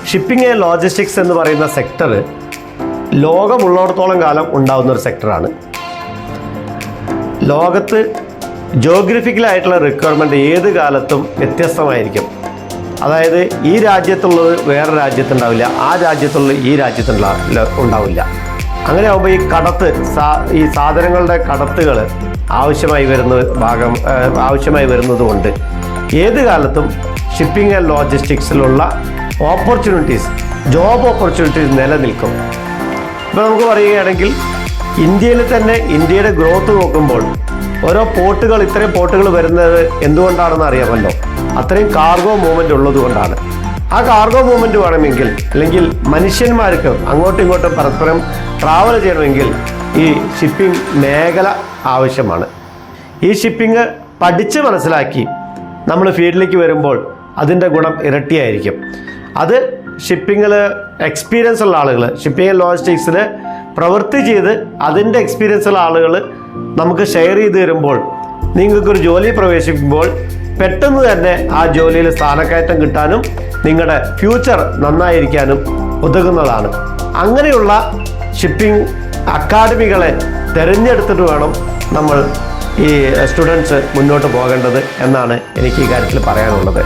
Shipping and logistics എന്ന് പറയുന്ന sector ലോകമുള്ളിടത്തോളം കാലം ഉണ്ടാകുന്ന ഒരു സെക്ടറാണ്. ലോകത്ത് ജോഗ്രഫിക്കലായിട്ടുള്ള റിക്വയർമെൻറ്റ് ഏത് കാലത്തും വ്യത്യസ്തമായിരിക്കും. അതായത് ഈ രാജ്യത്തുള്ളത് വേറെ രാജ്യത്തുണ്ടാവില്ല, ആ രാജ്യത്തുള്ളത് ഈ ഉണ്ടാവില്ല. അങ്ങനെ ആകുമ്പോൾ ഈ സാധനങ്ങളുടെ കടത്തുകൾ ആവശ്യമായി വരുന്നത് കൊണ്ട് ഏത് കാലത്തും ഷിപ്പിംഗ് ആൻഡ് ലോജിസ്റ്റിക്സിലുള്ള ജോബ് ഓപ്പർച്യൂണിറ്റീസ് നിലനിൽക്കും. ഇപ്പോൾ നമുക്ക് പറയുകയാണെങ്കിൽ ഇന്ത്യയിൽ തന്നെ ഇന്ത്യയുടെ ഗ്രോത്ത് നോക്കുമ്പോൾ ഇത്രയും പോർട്ടുകൾ വരുന്നത് എന്തുകൊണ്ടാണെന്ന് അറിയാമല്ലോ. അത്രയും കാർഗോ മൂവ്മെൻ്റ് ഉള്ളത് കൊണ്ടാണ്. ആ കാർഗോ മൂവ്മെൻറ്റ് വേണമെങ്കിൽ അല്ലെങ്കിൽ മനുഷ്യന്മാർക്ക് അങ്ങോട്ടും ഇങ്ങോട്ടും പരസ്പരം ട്രാവൽ ചെയ്യണമെങ്കിൽ ഈ ഷിപ്പിംഗ് മേഖല ആവശ്യമാണ്. ഈ ഷിപ്പിംഗ് പഠിച്ച് മനസ്സിലാക്കി നമ്മൾ ഫീൽഡിലേക്ക് വരുമ്പോൾ അതിൻ്റെ ഗുണം ഇരട്ടിയായിരിക്കും. അത് ഷിപ്പിങ്ങിൽ എക്സ്പീരിയൻസ് ഉള്ള ആളുകൾ, ഷിപ്പിംഗ് ആൻഡ് ലോജിസ്റ്റിക്സിൽ പ്രവൃത്തി ചെയ്ത് അതിൻ്റെ എക്സ്പീരിയൻസ് ഉള്ള ആളുകൾ നമുക്ക് ഷെയർ ചെയ്ത് തരുമ്പോൾ നിങ്ങൾക്കൊരു ജോലി പ്രവേശിക്കുമ്പോൾ പെട്ടെന്ന് തന്നെ ആ ജോലിയിൽ സ്ഥാനക്കയറ്റം കിട്ടാനും നിങ്ങളുടെ ഫ്യൂച്ചർ നന്നായിരിക്കാനും ഉതകുന്നതാണ്. അങ്ങനെയുള്ള ഷിപ്പിംഗ് അക്കാഡമികളെ തിരഞ്ഞെടുത്തിട്ട് വേണം നമ്മൾ ഈ സ്റ്റുഡൻസ് മുന്നോട്ട് പോകേണ്ടത് എന്നാണ് എനിക്ക് ഈ കാര്യത്തിൽ പറയാനുള്ളത്.